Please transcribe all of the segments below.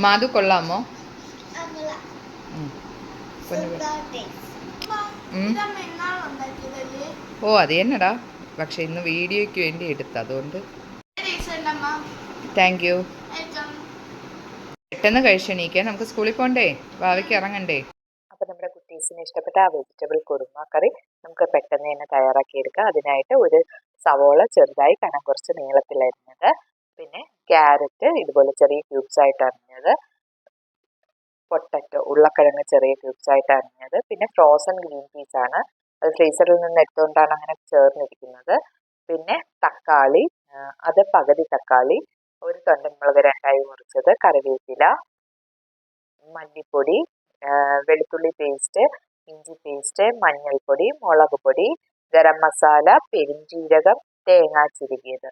മാധു കൊള്ളാമോ? ഓ അത് തന്നെടാ, പക്ഷെ ഇന്ന് വീഡിയോയ്ക്ക് വേണ്ടി എടുത്ത അതുകൊണ്ട് താങ്ക് യു. പെട്ടെന്ന് കഴിച്ചെണീക്കാൻ, നമുക്ക് സ്കൂളിൽ പോകണ്ടേ, ഭാവിക്ക് ഇറങ്ങണ്ടേ. അപ്പോൾ നമ്മുടെ കുട്ടീസിന് ഇഷ്ടപ്പെട്ട ആ വെജിറ്റബിൾ കുറുമ കറി നമുക്ക് പെട്ടെന്ന് തന്നെ തയ്യാറാക്കി എടുക്കാം. അതിനായിട്ട് ഒരു സവോള ചെറുതായി കനം കുറച്ച് നീളത്തിലരിഞ്ഞത്, പിന്നെ ക്യാരറ്റ് ഇതുപോലെ ചെറിയ ക്യൂബ്സ് ആയിട്ട് അരിഞ്ഞത്, പൊട്ടറ്റോ ഉരുളക്കിഴങ്ങ് ചെറിയ ക്യൂബ്സ് ആയിട്ട് അരിഞ്ഞത്, പിന്നെ ഫ്രോസൺ ഗ്രീൻ പീസ് ആണ്, അത് ഫ്രീസറിൽ നിന്ന് എടുത്തുകൊണ്ടാണ് അങ്ങനെ ചേർന്നിരിക്കുന്നത്. പിന്നെ തക്കാളി, അത് പകുതി തക്കാളി, ഒരു തൊണ്ടൻമുളക് രണ്ടായി മുറിച്ചത്, കറിവേപ്പില, മല്ലിപ്പൊടി, വെളുത്തുള്ളി പേസ്റ്റ്, ഇഞ്ചി പേസ്റ്റ്, മഞ്ഞൾപ്പൊടി, മുളക് പൊടി, ഗരം മസാല, പെരിഞ്ജീരകം, തേങ്ങ ചിരകിയത്,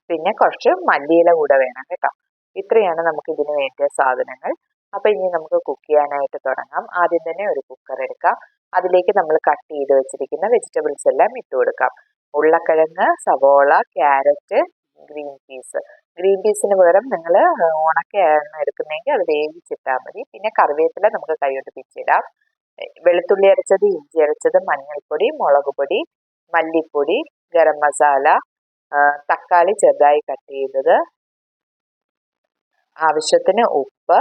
പിന്നെ കുറച്ച് മല്ലിയില കൂടെ വേണം കേട്ടോ. ഇത്രയാണ് നമുക്ക് ഇതിന് വേണ്ടിയ സാധനങ്ങൾ. അപ്പോൾ ഇനി നമുക്ക് കുക്ക് ചെയ്യാനായിട്ട് തുടങ്ങാം. ആദ്യം തന്നെ ഒരു കുക്കർ എടുക്കാം. അതിലേക്ക് നമ്മൾ കട്ട് ചെയ്ത് വെച്ചിരിക്കുന്ന വെജിറ്റബിൾസ് എല്ലാം ഇട്ട് കൊടുക്കാം. ഉരുളക്കിഴങ്ങ്, സവോള, ക്യാരറ്റ്, ഗ്രീൻ പീസ്. ഗ്രീൻ പീസിന് പകരം നിങ്ങൾ ഉണക്കയാണ് എടുക്കുന്നതെങ്കിൽ അത് വേവിച്ചിട്ടാൽ മതി. പിന്നെ കറിവേപ്പില നമുക്ക് കൈകൊണ്ട് പിച്ചിടാം. വെളുത്തുള്ളി അരച്ചത്, ഇഞ്ചി അരച്ചത്, മഞ്ഞൾപ്പൊടി, മുളക് പൊടി, മല്ലിപ്പൊടി, ഗരം മസാല, തക്കാളി ചെറുതായി കട്ട് ചെയ്തത്, ആവശ്യത്തിന് ഉപ്പ്,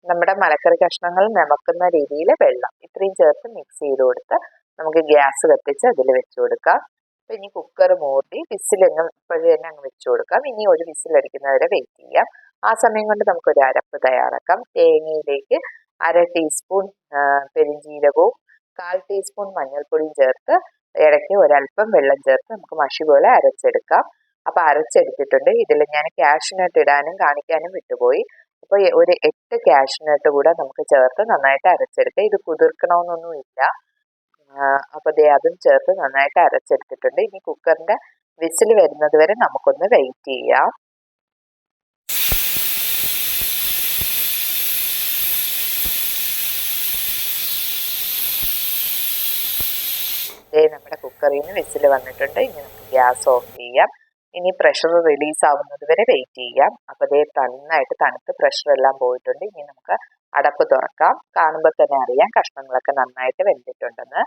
നമ്മുടെ മലക്കറി കഷ്ണങ്ങൾ നമക്കുന്ന രീതിയിൽ വെള്ളം, ഇത്രയും ചേർത്ത് മിക്സ് ചെയ്ത് കൊടുത്ത് നമുക്ക് ഗ്യാസ് കത്തിച്ച് അതിൽ വെച്ച് കൊടുക്കാം. അപ്പം ഇനി കുക്കർ മൂടി വിസിലങ്ങ് ഇപ്പോഴും തന്നെ അങ്ങ് വെച്ച് കൊടുക്കാം. ഇനി ഒരു വിസിലടിക്കുന്നവരെ വെയിറ്റ് ചെയ്യാം. ആ സമയം കൊണ്ട് നമുക്കൊരു അരപ്പ് തയ്യാറാക്കാം. തേങ്ങയിലേക്ക് 1/2 ടീസ്പൂൺ പെരിഞ്ജീരകവും 1/4 ടീസ്പൂൺ മഞ്ഞൾപ്പൊടിയും ചേർത്ത് ഇടയ്ക്ക് ഒരല്പം വെള്ളം ചേർത്ത് നമുക്ക് മഷി പോലെ അരച്ചെടുക്കാം. അപ്പോൾ അരച്ചെടുത്തിട്ടുണ്ട്. ഇതിൽ ഞാൻ കാഷ്നട്ട് ഇടാനും കാണിക്കാനും വിട്ടുപോയി. അപ്പോൾ ഒരു 8 കാഷ്നട്ട് കൂടെ നമുക്ക് ചേർത്ത് നന്നായിട്ട് അരച്ചെടുക്കാം. ഇത് കുതിർക്കണമെന്നൊന്നും ഇല്ല. അപ്പോൾ ദേ അതും ചേർത്ത് നന്നായിട്ട് അരച്ചെടുത്തിട്ടുണ്ട്. ഇനി കുക്കറിൻ്റെ വിസിൽ വരുന്നത് വരെ നമുക്കൊന്ന് വെയിറ്റ് ചെയ്യാം. നമ്മുടെ കുക്കറിൽ നിന്ന് വിസിൽ വന്നിട്ടുണ്ട്. ഇനി നമുക്ക് ഗ്യാസ് ഓഫ് ചെയ്യാം. ഇനി പ്രഷർ റിലീസ് ആവുന്നത് വരെ വെയിറ്റ് ചെയ്യാം. അപ്പോൾ നന്നായിട്ട് തണുത്ത് പ്രഷർ എല്ലാം പോയിട്ടുണ്ട്. ഇനി നമുക്ക് അടപ്പ് തുറക്കാം. കാണുമ്പോൾ തന്നെ അറിയാം കഷ്ണങ്ങളൊക്കെ നന്നായിട്ട് വെന്തിട്ടുണ്ടെന്ന്.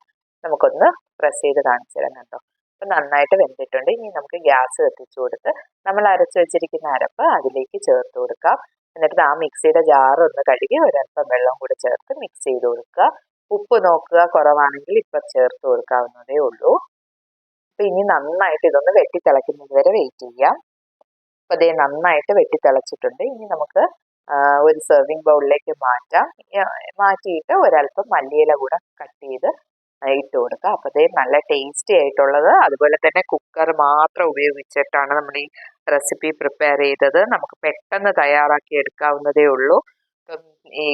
നമുക്കൊന്ന് പ്രസ് ചെയ്ത് കാണിച്ചു തരാം കേട്ടോ. അപ്പം നന്നായിട്ട് വെന്തിട്ടുണ്ട്. ഇനി നമുക്ക് ഗ്യാസ് കത്തിച്ചു കൊടുത്ത് നമ്മൾ അരച്ചു വെച്ചിരിക്കുന്ന അരപ്പ് അതിലേക്ക് ചേർത്ത് കൊടുക്കാം. എന്നിട്ട് ആ മിക്സിയുടെ ജാർ ഒന്ന് കഴുകി ഒരല്പം വെള്ളം കൂടെ ചേർത്ത് മിക്സ് ചെയ്ത് കൊടുക്കുക. ഉപ്പ് നോക്കുക, കുറവാണെങ്കിൽ ഇപ്പം ചേർത്ത് കൊടുക്കാവുന്നതേ ഉള്ളൂ. അപ്പം ഇനി നന്നായിട്ട് ഇതൊന്ന് വെട്ടിത്തിളയ്ക്കുന്നത് വരെ വെയിറ്റ് ചെയ്യാം. അപ്പം അതേ നന്നായിട്ട് വെട്ടിത്തിളച്ചിട്ടുണ്ട്. ഇനി നമുക്ക് ഒരു സെർവിങ് ബൗളിലേക്ക് മാറ്റാം. മാറ്റിയിട്ട് ഒരല്പം മല്ലിയില കൂടെ കട്ട് ചെയ്ത് ഇട്ട് കൊടുക്കുക. അപ്പോൾ അതേ നല്ല ടേസ്റ്റി ആയിട്ടുള്ളത്. അതുപോലെ തന്നെ കുക്കർ മാത്രം ഉപയോഗിച്ചിട്ടാണ് നമ്മൾ ഈ റെസിപ്പി പ്രിപ്പയർ ചെയ്തത്. നമുക്ക് പെട്ടെന്ന് തയ്യാറാക്കി എടുക്കാവുന്നതേ ഉള്ളൂ. ഇപ്പം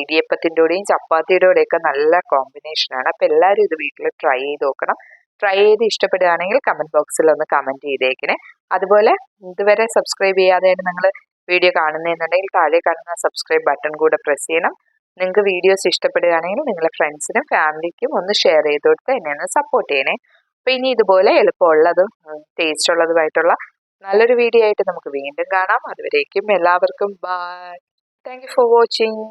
ഇടിയപ്പത്തിൻ്റെ കൂടെയും ചപ്പാത്തിയുടെ കൂടെയൊക്കെ നല്ല കോമ്പിനേഷനാണ്. അപ്പം എല്ലാവരും ഇത് വീട്ടിൽ ട്രൈ ചെയ്ത് നോക്കണം. ട്രൈ ചെയ്ത് ഇഷ്ടപ്പെടുകയാണെങ്കിൽ കമൻറ്റ് ബോക്സിൽ ഒന്ന് കമൻറ്റ് ചെയ്തേക്കണേ. അതുപോലെ ഇതുവരെ സബ്സ്ക്രൈബ് ചെയ്യാതെയായിട്ട് നിങ്ങൾ വീഡിയോ കാണുന്നതെന്നുണ്ടെങ്കിൽ താഴെ കാണുന്ന സബ്സ്ക്രൈബ് ബട്ടൺ കൂടെ പ്രസ് ചെയ്യണം. നിങ്ങൾക്ക് വീഡിയോസ് ഇഷ്ടപ്പെടുകയാണെങ്കിൽ നിങ്ങളുടെ ഫ്രണ്ട്സിനും ഫാമിലിക്കും ഒന്ന് ഷെയർ ചെയ്ത് കൊടുത്ത് എന്നെ ഒന്ന് സപ്പോർട്ട് ചെയ്യണേ. അപ്പോൾ ഇനി ഇതുപോലെ എളുപ്പമുള്ളതും ടേസ്റ്റ് ഉള്ളതുമായിട്ടുള്ള നല്ലൊരു വീഡിയോ ആയിട്ട് നമുക്ക് വീണ്ടും കാണാം. അതുവരേക്കും എല്ലാവർക്കും bye. Thank you for watching.